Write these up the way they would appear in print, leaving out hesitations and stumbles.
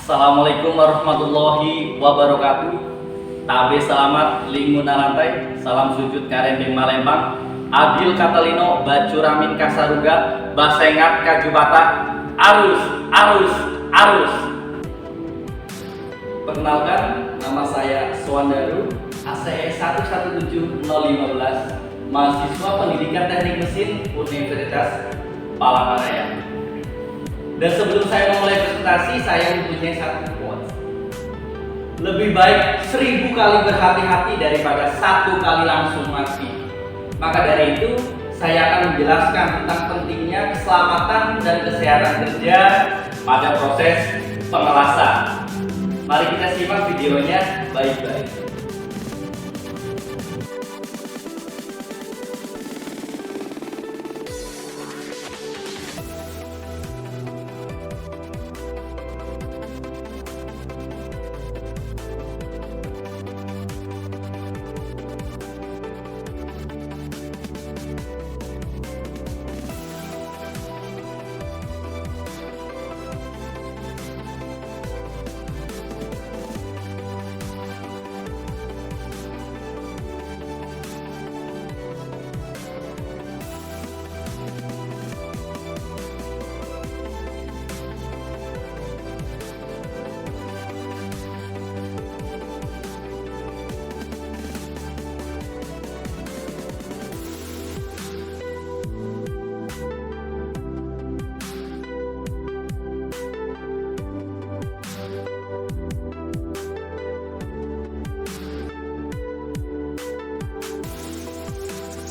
Assalamualaikum warahmatullahi wabarakatuh. Tabe selamat linguna lantai. Salam sujud karendeng Malembang. Adil Katalino Bacuramin Kasaruga Basengat Kajubata. Arus, arus, arus. Perkenalkan, nama saya Suwandaru, ACE 117015, mahasiswa Pendidikan Teknik Mesin Universitas Palangkaraya. Dan sebelum saya memulai presentasi, saya mempunyai satu quotes. Lebih baik 1000 kali berhati-hati daripada 1 kali langsung mati. Maka dari itu, saya akan menjelaskan tentang pentingnya keselamatan dan kesehatan kerja pada proses pengelasan. Mari kita simak videonya baik-baik.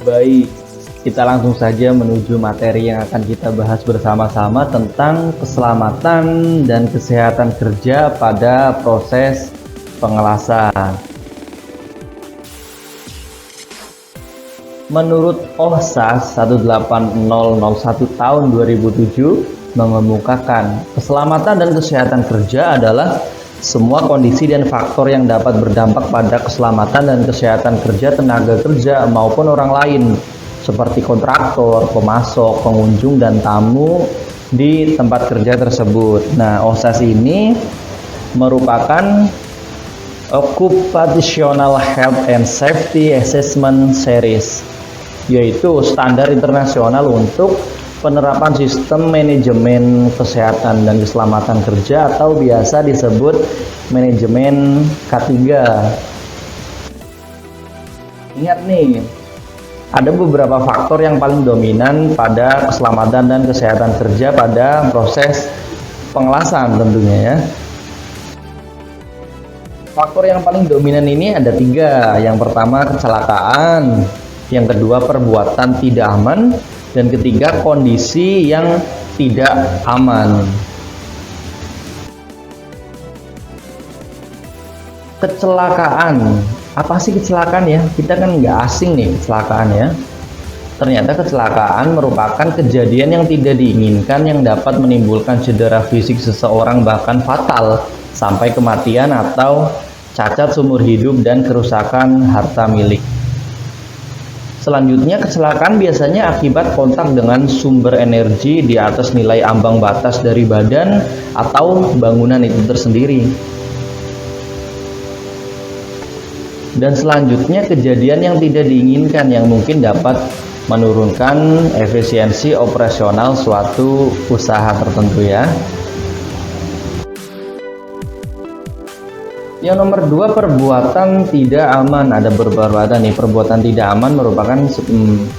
Baik, kita langsung saja menuju materi yang akan kita bahas bersama-sama tentang keselamatan dan kesehatan kerja pada proses pengelasan. Menurut OHSAS 18001 tahun 2007 mengemukakan keselamatan dan kesehatan kerja adalah semua kondisi dan faktor yang dapat berdampak pada keselamatan dan kesehatan kerja tenaga kerja maupun orang lain seperti kontraktor, pemasok, pengunjung, dan tamu di tempat kerja tersebut. Nah, OHSAS ini merupakan Occupational Health and Safety Assessment Series, yaitu standar internasional untuk penerapan sistem manajemen kesehatan dan keselamatan kerja atau biasa disebut manajemen K3. Ingat nih, ada beberapa faktor yang paling dominan pada keselamatan dan kesehatan kerja pada proses pengelasan tentunya ya. Faktor yang paling dominan ini ada 3. Yang pertama kecelakaan, yang kedua perbuatan tidak aman, dan ketiga kondisi yang tidak aman. Kecelakaan, apa sih kecelakaan ya? Kita kan nggak asing nih kecelakaan ya. Ternyata kecelakaan merupakan kejadian yang tidak diinginkan yang dapat menimbulkan cedera fisik seseorang bahkan fatal sampai kematian atau cacat seumur hidup dan kerusakan harta milik. Selanjutnya, kecelakaan biasanya akibat kontak dengan sumber energi di atas nilai ambang batas dari badan atau bangunan itu tersendiri. Dan selanjutnya, kejadian yang tidak diinginkan yang mungkin dapat menurunkan efisiensi operasional suatu usaha tertentu ya. Yang nomor 2, perbuatan tidak aman. Ada beberapa nih, perbuatan tidak aman merupakan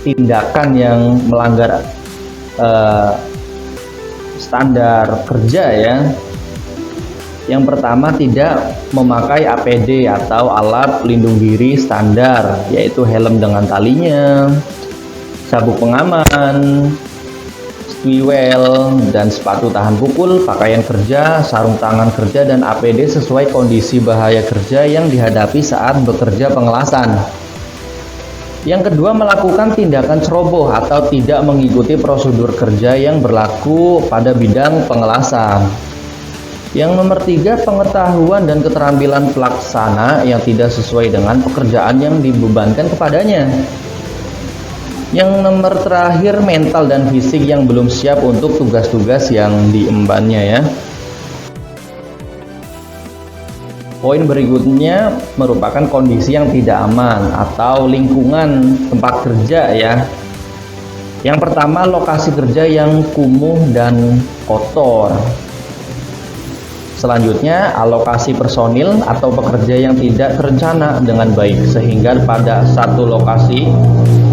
tindakan yang melanggar standar kerja ya. Yang pertama, tidak memakai APD atau alat pelindung diri standar, yaitu helm dengan talinya, sabuk pengaman, steel, dan sepatu tahan pukul, pakaian kerja, sarung tangan kerja, dan APD sesuai kondisi bahaya kerja yang dihadapi saat bekerja pengelasan. Yang kedua, melakukan tindakan ceroboh atau tidak mengikuti prosedur kerja yang berlaku pada bidang pengelasan. Yang nomor 3, pengetahuan dan keterampilan pelaksana yang tidak sesuai dengan pekerjaan yang dibebankan kepadanya. Yang nomor terakhir, mental dan fisik yang belum siap untuk tugas-tugas yang diembannya ya. Poin berikutnya merupakan kondisi yang tidak aman atau lingkungan tempat kerja ya. Yang pertama, lokasi kerja yang kumuh dan kotor. Selanjutnya, alokasi personil atau pekerja yang tidak terencana dengan baik sehingga pada satu lokasi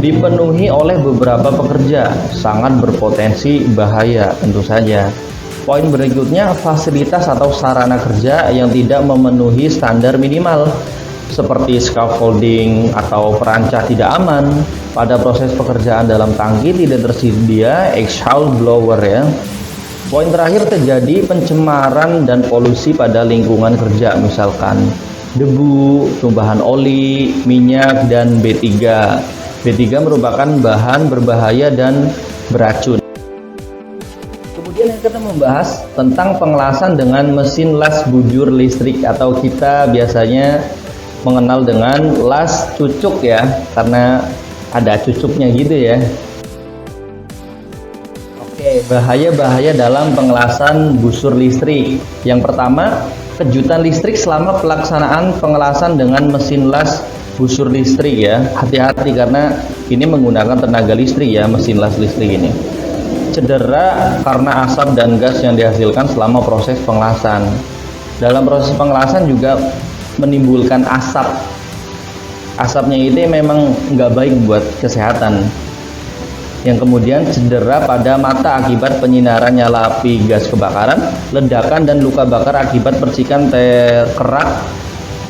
dipenuhi oleh beberapa pekerja, sangat berpotensi bahaya tentu saja. Poin berikutnya, fasilitas atau sarana kerja yang tidak memenuhi standar minimal seperti scaffolding atau perancah tidak aman. Pada proses pekerjaan dalam tangki tidak tersedia exhaust blower ya. Poin terakhir, terjadi pencemaran dan polusi pada lingkungan kerja, misalkan debu, tumpahan oli, minyak, dan B3. B3 merupakan bahan berbahaya dan beracun. Kemudian kita membahas tentang pengelasan dengan mesin las bujur listrik atau kita biasanya mengenal dengan las cucuk ya, karena ada cucuknya gitu ya. Oke, bahaya-bahaya dalam pengelasan busur listrik. Yang pertama, kejutan listrik selama pelaksanaan pengelasan dengan mesin las busur listrik ya. Hati-hati karena ini menggunakan tenaga listrik ya, mesin las listrik ini. Cedera karena asap dan gas yang dihasilkan selama proses pengelasan. Dalam proses pengelasan juga menimbulkan asap. Asapnya itu memang nggak baik buat kesehatan. Yang kemudian cedera pada mata akibat penyinaran nyala api gas kebakaran, ledakan dan luka bakar akibat percikan terkerak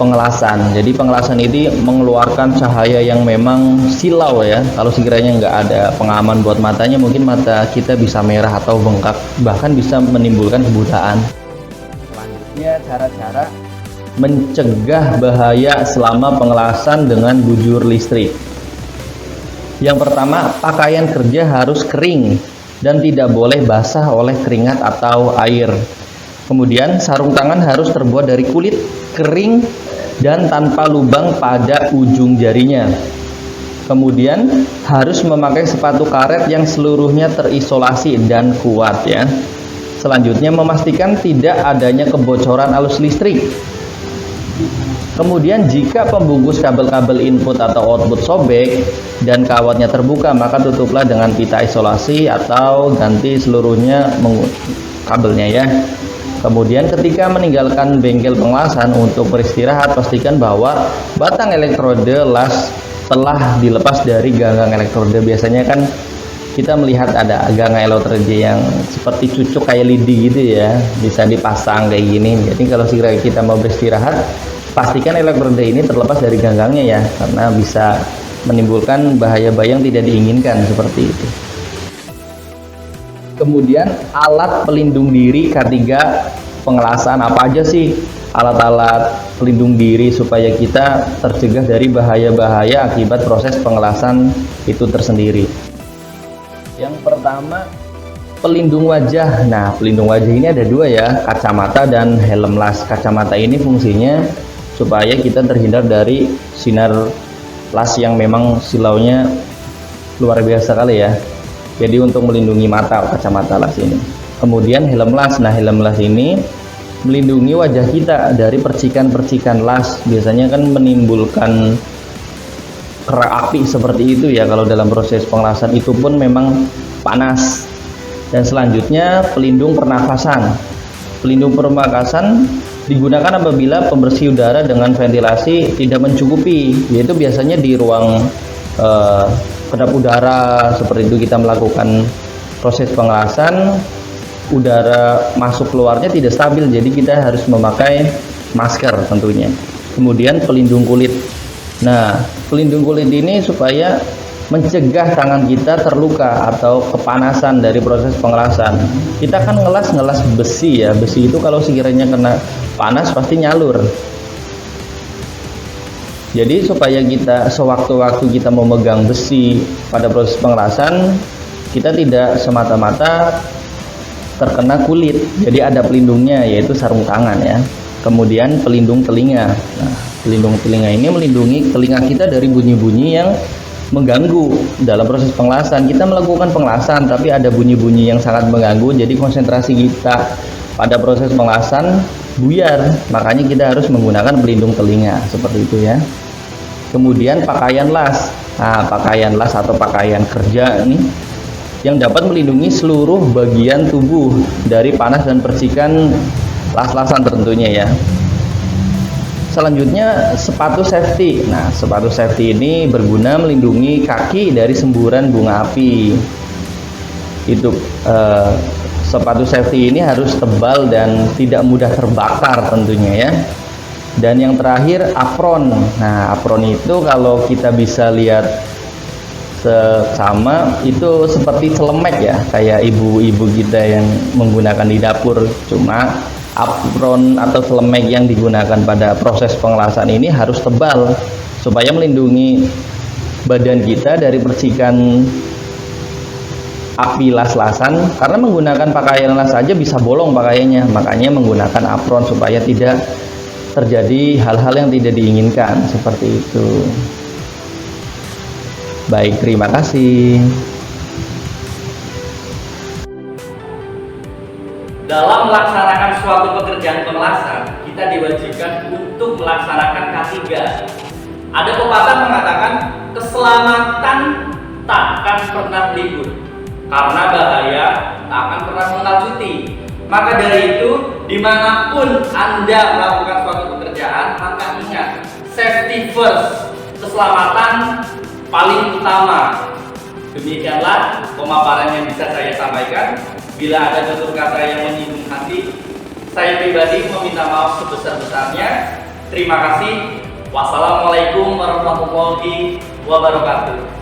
pengelasan. Jadi pengelasan ini mengeluarkan cahaya yang memang silau ya. Kalau sekiranya nggak ada pengaman buat matanya, mungkin mata kita bisa merah atau bengkak, bahkan bisa menimbulkan kebutaan. Selanjutnya, cara-cara mencegah bahaya selama pengelasan dengan bujur listrik. Yang pertama, pakaian kerja harus kering dan tidak boleh basah oleh keringat atau air. Kemudian sarung tangan harus terbuat dari kulit kering dan tanpa lubang pada ujung jarinya. Kemudian harus memakai sepatu karet yang seluruhnya terisolasi dan kuat ya. Selanjutnya, memastikan tidak adanya kebocoran arus listrik. Kemudian jika pembungkus kabel-kabel input atau output sobek dan kawatnya terbuka, maka tutuplah dengan pita isolasi atau ganti seluruhnya kabelnya ya. Kemudian ketika meninggalkan bengkel pengelasan untuk beristirahat, pastikan bahwa batang elektrode las telah dilepas dari ganggang elektrode. Biasanya kan kita melihat ada ganggang elektrode yang seperti cucuk kayak lidi gitu ya, bisa dipasang kayak gini. Jadi kalau sekiranya kita mau beristirahat, pastikan elektrode ini terlepas dari ganggangnya ya, karena bisa menimbulkan bahaya-bahaya yang tidak diinginkan seperti itu. Kemudian alat pelindung diri K3 pengelasan, apa aja sih alat-alat pelindung diri supaya kita tercegah dari bahaya-bahaya akibat proses pengelasan itu tersendiri. Yang pertama, pelindung wajah. Nah, pelindung wajah ini ada dua ya, kacamata dan helm las. Kacamata ini fungsinya supaya kita terhindar dari sinar las yang memang silaunya luar biasa kali ya. Jadi untuk melindungi mata kacamata las ini. Kemudian helm las. Nah, helm las ini melindungi wajah kita dari percikan-percikan las. Biasanya kan menimbulkan kerak api seperti itu ya kalau dalam proses pengelasan, itu pun memang panas. Dan selanjutnya pelindung pernafasan. Pelindung pernafasan digunakan apabila pembersih udara dengan ventilasi tidak mencukupi, yaitu biasanya di ruang kedap udara seperti itu kita melakukan proses pengelasan, udara masuk keluarnya tidak stabil, jadi kita harus memakai masker tentunya. Kemudian pelindung kulit. Nah, pelindung kulit ini supaya mencegah tangan kita terluka atau kepanasan dari proses pengelasan. Kita kan ngelas besi ya, besi itu kalau sekiranya kena panas pasti nyalur. Jadi supaya kita sewaktu-waktu kita memegang besi pada proses pengelasan, kita tidak semata-mata terkena kulit. Jadi ada pelindungnya, yaitu sarung tangan ya. Kemudian pelindung telinga. Nah, pelindung telinga ini melindungi telinga kita dari bunyi-bunyi yang mengganggu dalam proses pengelasan. Kita melakukan pengelasan tapi ada bunyi-bunyi yang sangat mengganggu, jadi konsentrasi kita pada proses pengelasan buyar, makanya kita harus menggunakan pelindung telinga seperti itu ya. Kemudian pakaian las. Nah, pakaian las atau pakaian kerja ini yang dapat melindungi seluruh bagian tubuh dari panas dan percikan las-lasan tentunya ya. Selanjutnya sepatu safety. Nah, sepatu safety ini berguna melindungi kaki dari semburan bunga api. Itu sepatu safety ini harus tebal dan tidak mudah terbakar tentunya ya. Dan yang terakhir apron. Nah, apron itu kalau kita bisa lihat seksama itu seperti celemek ya, kayak ibu-ibu kita yang menggunakan di dapur. Cuma apron atau celemek yang digunakan pada proses pengelasan ini harus tebal supaya melindungi badan kita dari percikan api las-lasan, karena menggunakan pakaian las saja bisa bolong pakaiannya. Makanya menggunakan apron supaya tidak terjadi hal-hal yang tidak diinginkan seperti itu. Baik, terima kasih. Dalam melaksanakan suatu pekerjaan pengelasan, kita diwajibkan untuk melaksanakan K3. Ada pepatah mengatakan keselamatan takkan pernah libur, karena bahaya tak akan pernah mengenal cuti. Maka dari itu, dimanapun Anda melakukan suatu pekerjaan, maka ingat, safety first, keselamatan paling utama. Demikianlah pemaparan yang bisa saya sampaikan. Bila ada tutur kata yang menyinggung hati, saya pribadi meminta maaf sebesar-besarnya. Terima kasih. Wassalamualaikum warahmatullahi wabarakatuh.